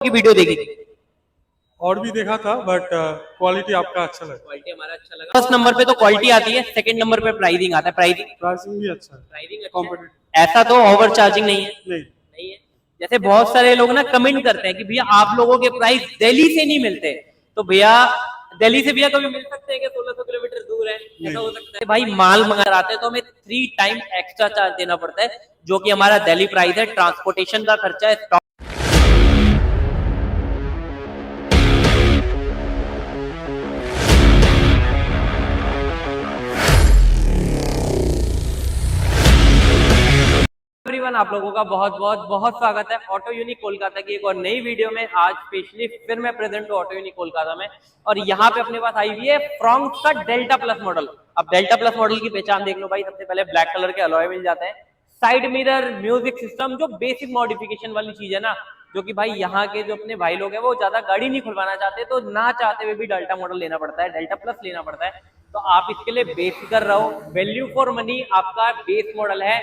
की वीडियो देखी थी। और भी देखा था बट क्वालिटी आपका अच्छा लगा। क्वालिटी हमारा अच्छा लगा। फर्स्ट नंबर पे तो क्वालिटी आती है, सेकंड नंबर पे प्राइसिंग आता है। प्राइसिंग भी अच्छा है, प्राइसिंग अच्छी है, कॉम्पिटिटिव ऐसा तो ओवर चार्जिंग नहीं है। नहीं। नहीं है। जैसे बहुत सारे लोग ना कमेंट करते हैं कि भैया आप लोगों के प्राइस दिल्ली से नहीं मिलते, तो भैया दिल्ली से भैया कभी मिल सकते हैं कि 1600 किलोमीटर दूर है, ऐसा हो सकता है? भाई माल मंगा आते हैं तो हमें 3 टाइम एक्स्ट्रा चार्ज देना पड़ता है, जो कि हमारा दिल्ली प्राइस है। ट्रांसपोर्टेशन का खर्चा है। एवरीवन, आप लोगों का बहुत बहुत बहुत स्वागत है ऑटो यूनिक कोलकाता की एक और नई वीडियो में। आज स्पेशली फिर मैं प्रेजेंट हूँ ऑटो यूनिक कोलकाता में, और यहाँ पे अपने पास आई हुई है फ्रॉन्क्स का डेल्टा प्लस मॉडल। अब डेल्टा प्लस मॉडल की पहचान देख लो भाई। सबसे पहले ब्लैक कलर के अलॉय मिल जाते हैं, साइड मिरर, म्यूजिक सिस्टम, जो बेसिक मॉडिफिकेशन वाली चीज है ना, जो कि भाई यहाँ के जो अपने भाई लोग हैं वो ज्यादा गाड़ी नहीं खुलवाना चाहते, तो ना चाहते हुए भी डेल्टा मॉडल लेना पड़ता है, डेल्टा प्लस लेना पड़ता है। तो आप इसके लिए बेफिक्र रहो, वैल्यू फॉर मनी आपका बेस मॉडल है,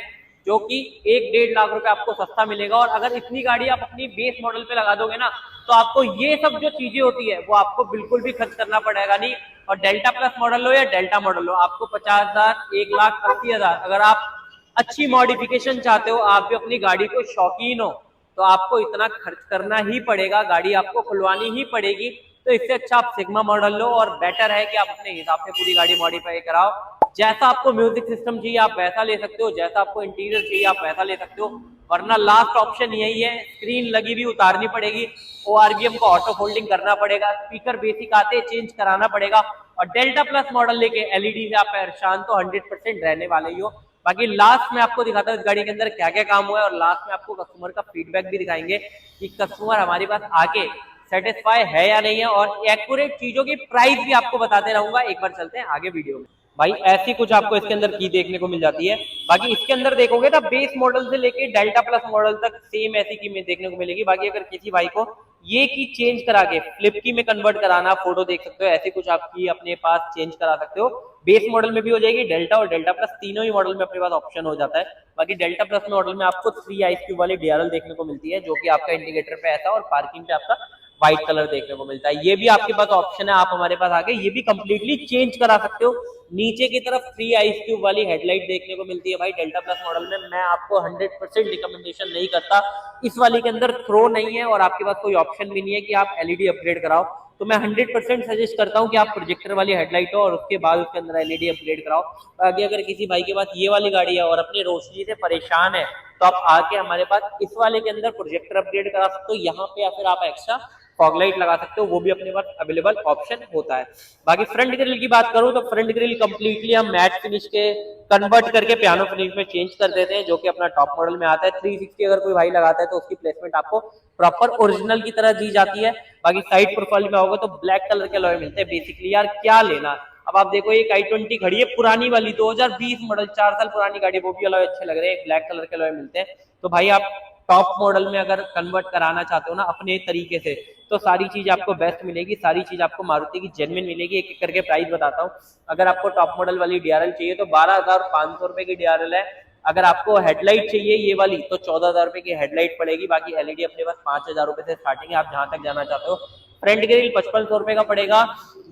जो कि 1-1.5 लाख रुपए आपको सस्ता मिलेगा। और अगर इतनी गाड़ी आप अपनी बेस मॉडल पे लगा दोगे ना, तो आपको ये सब जो चीजें होती है वो आपको बिल्कुल भी खर्च करना पड़ेगा नहीं। और डेल्टा प्लस मॉडल लो या डेल्टा मॉडल हो, आपको 50,000, 1,80,000, अगर आप अच्छी मॉडिफिकेशन चाहते हो, आप भी अपनी गाड़ी को शौकीन हो, तो आपको इतना खर्च करना ही पड़ेगा, गाड़ी आपको खुलवानी ही पड़ेगी। तो इससे अच्छा आप सिग्मा मॉडल लो, और बेटर है कि आप अपने हिसाब से पूरी गाड़ी मॉडिफाई कराओ। जैसा आपको म्यूजिक सिस्टम चाहिए आप वैसा ले सकते हो, जैसा आपको इंटीरियर चाहिए आप वैसा ले सकते हो, वरना लास्ट ऑप्शन यही है, स्क्रीन लगी हुई उतारनी पड़ेगी, ओआरवीएम को ऑटो फोल्डिंग करना पड़ेगा, स्पीकर बेसिक आते चेंज कराना पड़ेगा। और डेल्टा प्लस मॉडल लेके एलईडी से आप परेशान तो 100% रहने वाले ही हो। बाकी लास्ट में आपको दिखाता हूँ इस गाड़ी के अंदर क्या क्या काम हुआ है, और लास्ट में आपको कस्टमर का फीडबैक भी दिखाएंगे कि कस्टमर हमारे पास आके सेटिस्फाई है या नहीं है, और एक्यूरेट चीजों की प्राइस भी आपको बताते रहूंगा। एक बार चलते हैं आगे वीडियो में। भाई ऐसी कुछ आपको इसके अंदर की देखने को मिल जाती है। बाकी इसके अंदर देखोगे ना, बेस मॉडल से लेके डेल्टा प्लस मॉडल तक सेम ऐसी कीमत देखने को मिलेगी। बाकी अगर किसी भाई को ये की चेंज करा के फ्लिप की में कन्वर्ट कराना, फोटो देख सकते हो, ऐसी कुछ आपकी अपने पास चेंज करा सकते हो। बेस मॉडल में भी हो जाएगी, डेल्टा और डेल्टा प्लस तीनों ही मॉडल में अपने पास ऑप्शन हो जाता है। बाकी डेल्टा प्लस मॉडल में आपको 3 आइस क्यूब वाली डीआरएल देखने को मिलती है, जो कि आपका इंडिकेटर पे ऐसा और पार्किंग पे आपका व्हाइट कलर देखने को मिलता है। ये भी आपके पास ऑप्शन है, आप हमारे पास आके ये भी कंप्लीटली चेंज करा सकते हो। नीचे की तरफ 3 आइस क्यूब वाली हेडलाइट देखने को मिलती है भाई डेल्टा प्लस मॉडल में। मैं आपको 100% रिकमेंडेशन नहीं करता, इस वाली के अंदर थ्रो नहीं है और आपके पास कोई ऑप्शन भी नहीं है कि आप एलईडी अपग्रेड कराओ। तो मैं 100% सजेस्ट करता हूँ कि आप प्रोजेक्टर वाली हेडलाइट हो और उसके बाद उसके अंदर एलईडी अपग्रेड कराओ। आगे अगर किसी भाई के पास ये वाली गाड़ी है और अपनी रोशनी से परेशान है, तो आप आके हमारे पास इस वाले के अंदर प्रोजेक्टर अपग्रेड करा सकते हो यहाँ पे, या फिर आप एक्स्ट्रा फॉग लाइट लगा सकते हो, वो भी अपने पास अवेलेबल ऑप्शन होता है। बाकी फ्रंट ग्रिल की बात करूं तो फ्रंट ग्रिल कंप्लीटली हम मैट फिनिश के कन्वर्ट करके पियानो फिनिश में चेंज कर देते हैं, जो कि अपना टॉप मॉडल में आता है। 360 अगर कोई भाई लगाता है तो उसकी प्लेसमेंट आपको प्रॉपर ओरिजिनल की तरह दी जाती है। बाकी साइड प्रोफाइल में होगा तो ब्लैक कलर के अलॉय मिलते हैं। बेसिकली यार क्या लेना, अब आप देखो एक i20 खड़ी है पुरानी वाली 2020 मॉडल, 4 साल पुरानी गाड़ी, वो भी अलॉय अच्छे लग रहे हैं, ब्लैक कलर के अलॉय मिलते हैं। तो भाई आप टॉप मॉडल में अगर कन्वर्ट कराना चाहते हो ना अपने तरीके से, तो सारी चीज आपको बेस्ट मिलेगी, सारी चीज आपको मारुति की जेन्युइन मिलेगी। एक एक करके प्राइस बताता हूँ। अगर आपको टॉप मॉडल वाली डीआरएल चाहिए तो 12,500 रुपए की डीआरएल है। अगर आपको हेडलाइट चाहिए ये वाली तो 14,000 रुपए की हेडलाइट पड़ेगी। बाकी एलईडी अपने पास 5,000 रुपए से स्टार्टिंग है, आप जहां तक जाना चाहते हो। फ्रंट ग्रिल 5500 रुपए का पड़ेगा।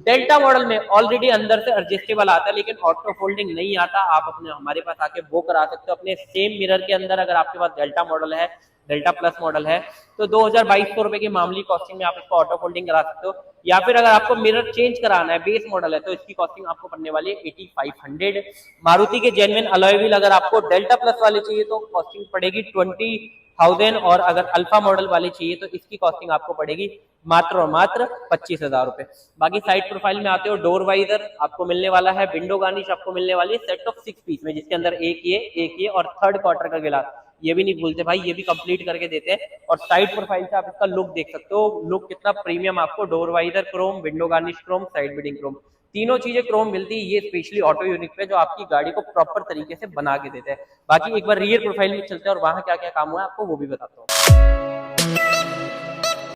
डेल्टा मॉडल में ऑलरेडी अंदर से एडजस्टेबल आता है, लेकिन ऑटो फोल्डिंग नहीं आता। आप अपने हमारे पास आके वो करा सकते हो अपने सेम मिरर के अंदर। अगर आपके पास डेल्टा मॉडल है, डेल्टा प्लस मॉडल है, तो 2,200 रुपए की मामूली कॉस्टिंग में आप इसको ऑटो फोल्डिंग करा सकते हो। या फिर अगर आपको मिरर चेंज कराना है, बेस मॉडल है, तो इसकी कॉस्टिंग आपको पड़ने वाली है 8500। मारुति के जेन्युइन अलॉय व्हील अगर आपको डेल्टा प्लस वाले चाहिए तो कॉस्टिंग पड़ेगी 20,000, और अगर अल्फा मॉडल वाले चाहिए तो इसकी कॉस्टिंग आपको पड़ेगी मात्र और मात्र 25,000 रुपए। बाकी साइड प्रोफाइल में आते हो, डोर वाइजर आपको मिलने वाला है, विंडो गार्निश आपको मिलने वाली है सेट ऑफ 6 पीस में, जिसके अंदर एक ये और थर्ड क्वार्टर का गिलास, ये भी नहीं भूलते भाई, ये भी कंप्लीट करके देते हैं। और साइड प्रोफाइल से आप इसका लुक देख सकते हो, लुक कितना प्रीमियम आपको, door visor chrome, window garnish chrome, side beading chrome, तीनों चीजें क्रोम मिलती है। ये स्पेशली ऑटो यूनिक पे जो आपकी गाड़ी को प्रॉपर तरीके से बना के देते हैं। बाकी एक बार रियर प्रोफाइल में चलते हैं और वहां क्या क्या काम हुआ है आपको वो भी बताता हूँ।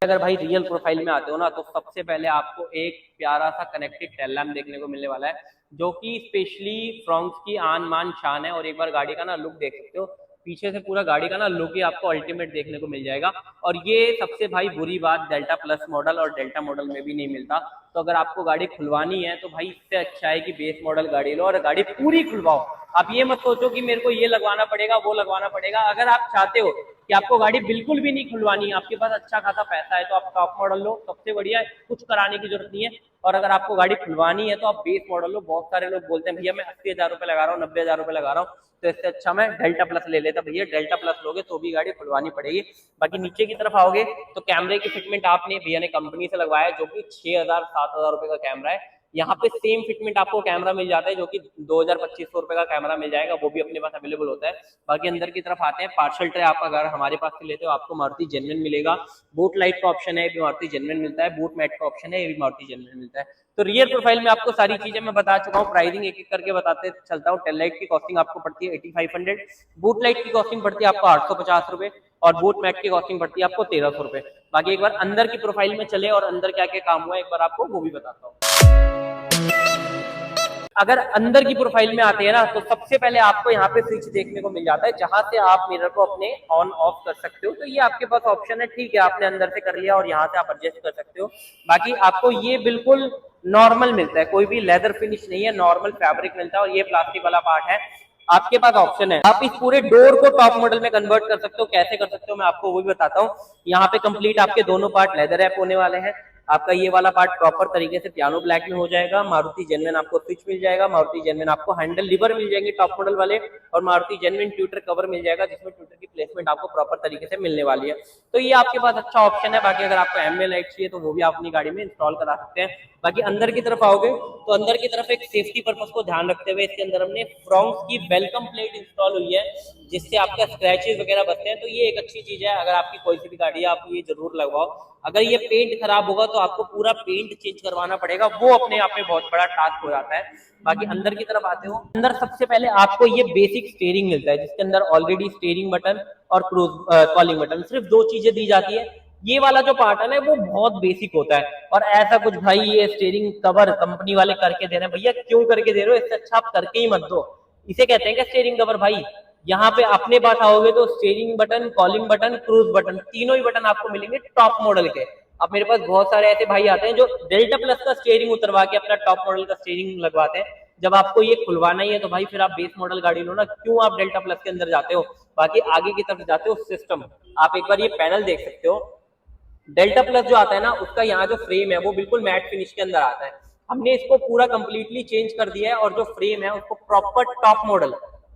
अगर भाई रियल प्रोफाइल में आते हो ना, तो सबसे पहले आपको एक प्यारा सा कनेक्टेड टेल लैम्प देखने को मिलने वाला है, जो कि स्पेशली फ्रॉन्क्स की आन मान शान है। और एक बार गाड़ी का ना लुक देख सकते हो, पीछे से पूरा गाड़ी का ना लुक ही आपको अल्टीमेट देखने को मिल जाएगा। और ये सबसे भाई बुरी बात डेल्टा प्लस मॉडल और डेल्टा मॉडल में भी नहीं मिलता। तो अगर आपको गाड़ी खुलवानी है तो भाई इससे अच्छा है कि बेस मॉडल गाड़ी लो और गाड़ी पूरी खुलवाओ। आप ये मत सोचो कि मेरे को ये लगवाना पड़ेगा वो लगवाना पड़ेगा। अगर आप चाहते हो कि आपको गाड़ी बिल्कुल भी नहीं खुलवानी, आपके पास अच्छा खासा पैसा है, तो आप टॉप मॉडल लो, सबसे बढ़िया है, कुछ कराने की जरूरत नहीं है। और अगर आपको गाड़ी खुलवानी है तो आप बेस मॉडल लो। बहुत सारे लोग बोलते हैं भैया मैं 80,000 रुपये लगा रहा हूँ, 90,000 रुपये लगा रहा हूँ, तो इससे अच्छा मैं डेल्टा प्लस ले लेता। भैया डेल्टा प्लस लोगे तो भी गाड़ी खुलवानी पड़ेगी। बाकी नीचे की तरफ आओगे तो कैमरे की फिटमेंट आपने भैया ने कंपनी से लगवाया, जो कि 6,000-7,000 रुपये का कैमरा है। यहाँ पे सेम फिटमेंट आपको कैमरा मिल जाता है, जो कि 2,000-2,500 रुपये का कैमरा मिल जाएगा, वो भी अपने पास अवेलेबल होता है। बाकी अंदर की तरफ आते हैं, पार्सल ट्रे आप अगर हमारे पास से लेते हो आपको मारुति जेन्युइन मिलेगा। बूट लाइट का ऑप्शन है, ये भी मारुति जेन्युइन मिलता है। बूट मैट का ऑप्शन है, ये भी मारुति जेन्युइन मिलता है। तो रियर प्रोफाइल में आपको सारी चीजें मैं बता चुका हूँ। प्राइसिंग एक एक करके बताते चलता हूँ। टेल लाइट की कॉस्टिंग आपको पड़ती है 8500, बूट लाइट की कॉस्टिंग पड़ती है आपको 850 रुपए और बूट मैट की कॉस्टिंग पड़ती है आपको 1300 रुपए। बाकी एक बार अंदर की प्रोफाइल में चले और अंदर क्या क्या काम हुआ है एक बार आपको वो भी बताता हूँ। अगर अंदर की प्रोफाइल में आते हैं ना तो सबसे पहले आपको यहाँ पे स्विच देखने को मिल जाता है, जहां से आप मिरर को अपने ऑन ऑफ कर सकते हो। तो ये आपके पास ऑप्शन है, ठीक है, आपने अंदर से कर लिया और यहाँ से आप एडजस्ट कर सकते हो। बाकी आपको ये बिल्कुल नॉर्मल मिलता है, कोई भी लेदर फिनिश नहीं है, नॉर्मल फैब्रिक मिलता है। और ये प्लास्टिक वाला पार्ट है। आपके पास ऑप्शन है, आप इस पूरे डोर को टॉप मॉडल में कन्वर्ट कर सकते हो। कैसे कर सकते हो मैं आपको वो भी बताता हूँ। यहाँ पे कंप्लीट आपके दोनों पार्ट लेदर रैप होने वाले हैं। आपका ये वाला पार्ट प्रॉपर तरीके से पियानो ब्लैक में हो जाएगा। मारुति जेन्युइन आपको स्विच मिल जाएगा, मारुति जेन्युइन आपको हैंडल लीवर मिल जाएंगे टॉप मॉडल वाले, और मारुति जेन्युइन ट्यूटर कवर मिल जाएगा, जिसमें ट्यूटर की प्लेसमेंट आपको प्रॉपर तरीके से मिलने वाली है। तो ये आपके पास अच्छा ऑप्शन है। बाकी अगर आपको एमवे लाइट चाहिए तो वो भी आप अपनी गाड़ी में इंस्टॉल करा सकते हैं। बाकी अंदर की तरफ आओगे तो अंदर की तरफ एक सेफ्टी पर्पस को ध्यान रखते हुए इसके अंदर हमने फ्रॉन्क्स की वेलकम प्लेट इंस्टॉल हुई है, जिससे आपका स्क्रैचेस वगैरह बचते हैं। तो ये एक अच्छी चीज है, अगर आपकी कोई सी भी गाड़ी है आप ये जरूर लगवाओ। अगर ये पेंट खराब होगा तो आपको पूरा पेंट चेंज करवाना पड़ेगा, वो अपने आप में बहुत बड़ा टास्क हो जाता है। बाकी अंदर की तरफ आते हो, अंदर सबसे पहले आपको ये बेसिक स्टीयरिंग मिलता है, जिसके अंदर ऑलरेडी स्टीयरिंग बटन और क्रूज कॉलिंग बटन, सिर्फ दो चीजें दी जाती है। ये वाला जो पार्ट है ना वो बहुत बेसिक होता है। और ऐसा कुछ भाई ये स्टीयरिंग कवर कंपनी वाले करके दे रहे हैं, भैया क्यों करके दे रहे हो, इससे अच्छा आप करके ही मत दो। इसे कहते हैं क्या स्टीयरिंग कवर भाई। यहाँ पे अपने पास आओगे तो steering button, calling button, cruise button, तीनों ही बटन आपको मिलेंगे टॉप मॉडल के। अब मेरे पास बहुत सारे ऐसे भाई आते हैं जो डेल्टा प्लस का स्टीयरिंग उतरवा के अपना टॉप मॉडल का स्टीयरिंग लगवाते हैं। जब आपको ये खुलवाना ही है तो भाई फिर आप बेस मॉडल गाड़ी लो ना, क्यों आप डेल्टा प्लस के अंदर जाते हो। बाकी आगे की तरफ जाते हो, सिस्टम आप एक बार ये पैनल देख सकते हो। डेल्टा प्लस जो आता है ना उसका यहाँ जो फ्रेम है वो बिल्कुल मैट फिनिश के अंदर आता है। हमने इसको पूरा कंप्लीटली चेंज कर दिया है और जो फ्रेम है उसको प्रॉपर टॉप मॉडल,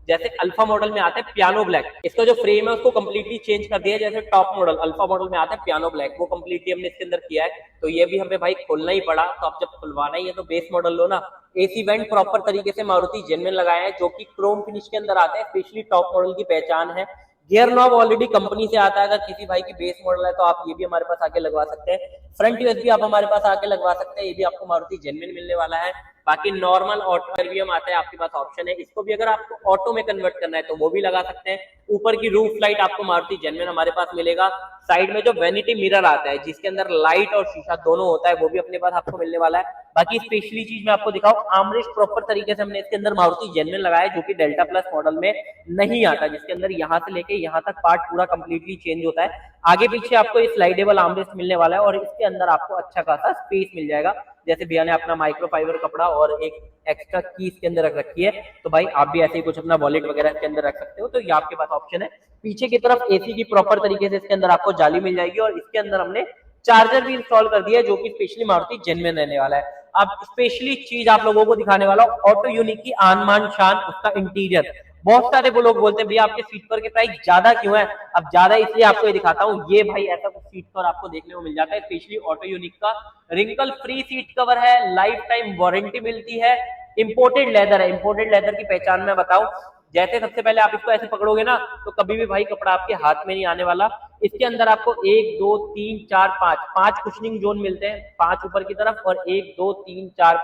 जैसे अल्फा मॉडल में आता है पियानो ब्लैक, इसका जो फ्रेम है उसको कंप्लीटली चेंज कर दिया है। जैसे टॉप मॉडल अल्फा मॉडल में आता है पियानो ब्लैक, वो कंप्लीटली हमने इसके अंदर किया है। तो ये भी हमें भाई खोलना ही पड़ा। तो आप जब खुलवाना ही है तो बेस मॉडल लो ना। एसी वेंट प्रॉपर तरीके से मारुति जेन्युइन लगाया है, जो कि क्रोम फिनिश के अंदर आता है, स्पेशली टॉप मॉडल की पहचान है। गियर नॉब ऑलरेडी कंपनी से आता है, अगर किसी भाई की बेस मॉडल है तो आप ये भी हमारे पास आके लगवा सकते हैं। फ्रंट यूएसबी आप हमारे पास आके लगवा सकते हैं, ये भी आपको मारुति जेन्युइन मिलने वाला है। बाकी नॉर्मल ऑटो सर्वियम आता है, आपके पास ऑप्शन है, इसको भी अगर आपको ऑटो में कन्वर्ट करना है तो वो भी लगा सकते हैं। ऊपर की रूफ लाइट आपको मारुति जेन्युइन हमारे पास मिलेगा। साइड में जो वैनिटी मिरर आता है जिसके अंदर लाइट और शीशा दोनों होता है, वो भी अपने पास आपको मिलने वाला है। बाकी स्पेशली चीज मैं आपको दिखाऊं, आर्मरेस्ट प्रॉपर तरीके से हमने इसके अंदर मारुति जेन्युइन लगाया है, जो कि डेल्टा प्लस मॉडल में नहीं आता, जिसके अंदर यहाँ से लेके यहाँ तक पार्ट पूरा कंप्लीटली चेंज होता है। आगे पीछे आपको ये स्लाइडेबल आर्मरेस्ट मिलने वाला है और इसके अंदर आपको अच्छा खासा स्पेस मिल जाएगा। जैसे भैया ने अपना माइक्रोफाइबर कपड़ा और एक एक्स्ट्रा की इसके अंदर रख रखी है, तो भाई आप भी ऐसे ही कुछ अपना वॉलेट वगैरह इसके अंदर रख सकते हो। तो ये आपके पास ऑप्शन है। पीछे की तरफ एसी की प्रॉपर तरीके से इसके अंदर आपको जाली मिल जाएगी और इसके अंदर हमने चार्जर भी इंस्टॉल कर दिया है, जो कि स्पेशली मारुति जेन्युइन रहने वाला है। अब स्पेशली चीज आप लोगों को दिखाने वाला हूं, ऑटो यूनिक की आन मान शान, उसका इंटीरियर। बहुत सारे वो लोग बोलते हैं भैया आपके सीट पर के प्राइस ज्यादा क्यों है। अब ज्यादा इसलिए आपको ये दिखाता हूँ, ये भाई ऐसा कुछ सीट पर आपको देखने को मिल जाता है। स्पेशली ऑटो यूनिक का रिंकल फ्री सीट कवर है, लाइफ टाइम वारंटी मिलती है, इंपोर्टेड लेदर है। इंपोर्टेड लेदर की पहचान में बताऊं, जैसे सबसे पहले आप इसको ऐसे पकड़ोगे ना तो कभी भी भाई कपड़ा आपके हाथ में नहीं आने वाला। इसके अंदर आपको 1 2 3 4 5 कुशनिंग जोन मिलते हैं, 5 ऊपर की तरफ और 1 2 3 4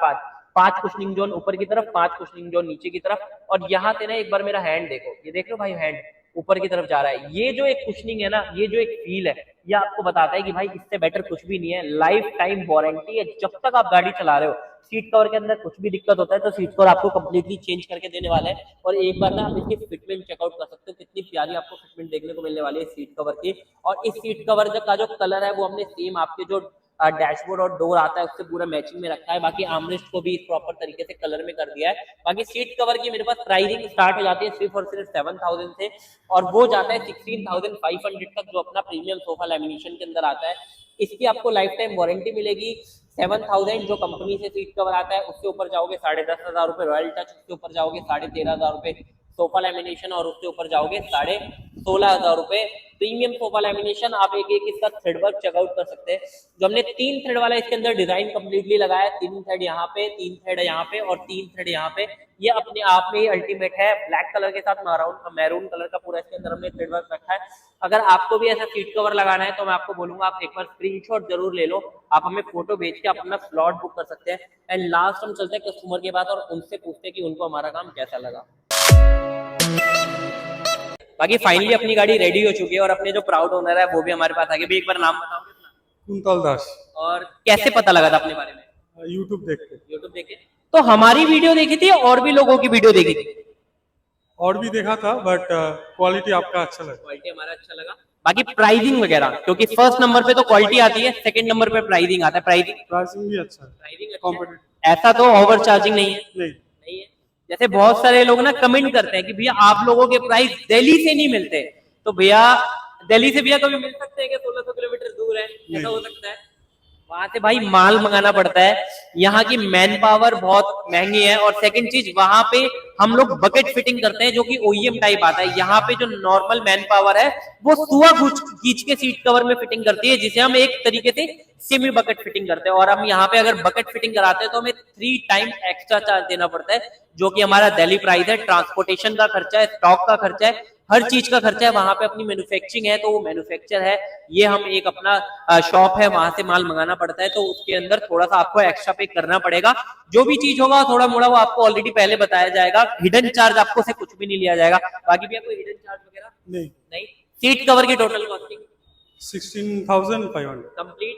5 कुशनिंग जोन ऊपर की तरफ, 5 कुशनिंग जोन नीचे की तरफ। और यहाँ से ना एक बार मेरा हैंड देखो, ये देख लो भाई हैंड, ऊपर की तरफ जा रहा है। ये जो एक कुशनिंग है ना, ये जो एक फील है, ये आपको बताता है कि भाई इससे बेटर कुछ भी नहीं है। लाइफ टाइम वारंटी है, जब तक आप गाड़ी चला रहे हो। सीट कवर के अंदर कुछ भी दिक्कत होता है तो सीट कवर आपको कंप्लीटली चेंज करके देने वाले हैं। और एक बार ना आप इसकी फिटमेंट चेकआउट कर सकते हो, कितनी प्यारी आपको फिटमेंट देखने को मिलने वाली है सीट कवर की। और इस सीट कवर का जो कलर है वो हमने सेम आपके जो डैशबोर्ड और डोर आता है उससे पूरा मैचिंग में रखा है। बाकी आर्मरेस्ट को भी प्रॉपर तरीके से कलर में कर दिया है। बाकी सीट कवर की मेरे पास प्राइसिंग स्टार्ट हो जाती है सिर्फ और सिर्फ 7,000 से, और वो जाता है 16,500 तक, जो अपना प्रीमियम सोफा लैमिनेशन के अंदर आता है। इसकी आपको लाइफ टाइम वारंटी मिलेगी। 7,000 जो कंपनी से सीट कवर आता है, उससे ऊपर जाओगे 10,500 रुपए रॉयल टच, उसके ऊपर जाओगे 13,500 रुपए सोफा लैमिनेशन, और उसके ऊपर जाओगे 16,500 रुपए प्रीमियम सोफा लैमिनेशन। आप एक एक इसका थ्रेड वर्क चेकआउट कर सकते हैं। जो हमने 3 थ्रेड वाला इसके अंदर डिजाइन कंप्लीटली लगाया है, 3 थ्रेड यहाँ पे, 3 थ्रेड यहाँ पे और 3 थ्रेड यहाँ पे, ये अपने आप में ही अल्टीमेट है। ब्लैक कलर के साथ मैरून कलर का पूरा इसके अंदर हमने थ्रेड वर्क रखा है। अगर आपको भी ऐसा सीट कवर लगाना है तो मैं आपको बोलूंगा आप एक बार स्क्रीनशॉट जरूर ले लो, आप हमें फोटो भेज के अपना स्लॉट बुक कर सकते हैं। एंड लास्ट हम चलते हैं कस्टमर के पास और उनसे पूछते हैं कि उनको हमारा काम कैसा लगा। बाकी फाइनली अपनी गाड़ी रेडी हो चुकी है और अपने जो प्राउड ओनर है वो भी हमारे पास आ गए। भी एक बार नाम बताओगे अपना? कुंतल दास। और कैसे पता लगा था अपने बारे में? यूट्यूब देख के। यूट्यूब देखे तो हमारी वीडियो देखी थी और भी लोगों की वीडियो देखी थी? और भी देखा था, बट क्वालिटी आपका अच्छा लगा। क्वालिटी हमारा अच्छा लगा। बाकी प्राइसिंग वगैरह, क्योंकि फर्स्ट नंबर पे तो क्वालिटी आती है, सेकंड नंबर पे प्राइसिंग आता है। प्राइसिंग भी अच्छा है, प्राइसिंग कॉम्पिटिटिव। ऐसा तो ओवर चार्जिंग नहीं है। नहीं है। जैसे बहुत सारे लोग ना कमेंट करते हैं कि भैया आप लोगों के प्राइस दिल्ली से नहीं मिलते, तो भैया दिल्ली से भैया कभी मिल सकते हैं कि 1600 किलोमीटर दूर है, ऐसा हो सकता है? वहां से भाई माल मंगाना पड़ता है। यहाँ की मैन पावर बहुत महंगी है। और सेकंड चीज, वहां पे हम लोग बकेट फिटिंग करते हैं जो कि ओईएम टाइप आता है। यहाँ पे जो नॉर्मल मैन पावर है वो सुआ खींच के सीट कवर में फिटिंग करती है, जिसे हम एक तरीके से सेमी बकेट फिटिंग करते हैं। और हम यहाँ पे अगर बकेट फिटिंग कराते हैं तो हमें 3 टाइम एक्स्ट्रा चार्ज देना पड़ता है, जो कि हमारा दिल्ली प्राइस है। ट्रांसपोर्टेशन का खर्चा है, स्टॉक का खर्चा है, हर चीज का खर्चा है। वहां पे अपनी मैन्युफैक्चरिंग है तो वो मैन्युफैक्चर है, ये हम एक अपना शॉप है, वहां से माल मंगाना पड़ता है, तो उसके अंदर थोड़ा सा आपको एक्स्ट्रा पे करना पड़ेगा। जो भी चीज होगा थोड़ा मोड़ा वो आपको ऑलरेडी पहले बताया जाएगा। हिडन चार्ज आपको से कुछ भी नहीं लिया जाएगा। बाकी भी आपको हिडन चार्ज वगैरह नहीं। सीट कवर की टोटल कॉस्टिंग 16,500 कंप्लीट।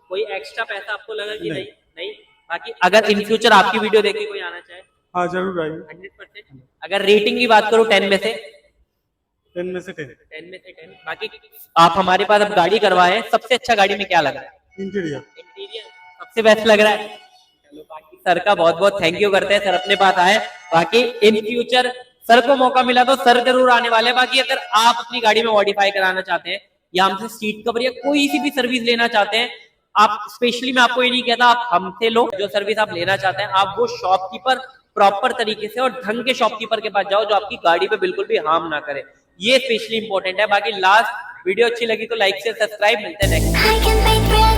कोई एक्स्ट्रा पैसा आपको लगा कि नहीं? बाकी अगर इन फ्यूचर आपकी वीडियो देख के कोई आना चाहे, हाँ जरूर आइए। 100%। अगर रेटिंग की बात करूं 10 में से 10 में से 10। 10 में से 10। बाकी आप हमारे पास अब गाड़ी करवाए, सबसे अच्छा गाड़ी में क्या लगा? इंटीरियर सबसे बेस्ट लग रहा है। चलो, बाकी सर का बहुत बहुत थैंक यू करते हैं, सर अपने पास आए। बाकी इन फ्यूचर सर को मौका मिला तो सर जरूर आने वाले। बाकी अगर आप अपनी गाड़ी में मॉडिफाई कराना चाहते हैं या हमसे सीट कवर या कोई सी भी सर्विस लेना चाहते हैं, आप स्पेशली, मैं आपको ये नहीं कहता आप हमसे लो, जो सर्विस आप लेना चाहते हैं आप वो शॉपकीपर प्रॉपर तरीके से और ढंग के शॉपकीपर के पास जाओ जो आपकी गाड़ी पे बिल्कुल भी हार्म ना करे, ये स्पेशली इंपॉर्टेंट है। बाकी लास्ट वीडियो अच्छी लगी तो लाइक से सब्सक्राइब। मिलते हैं नेक्स्ट।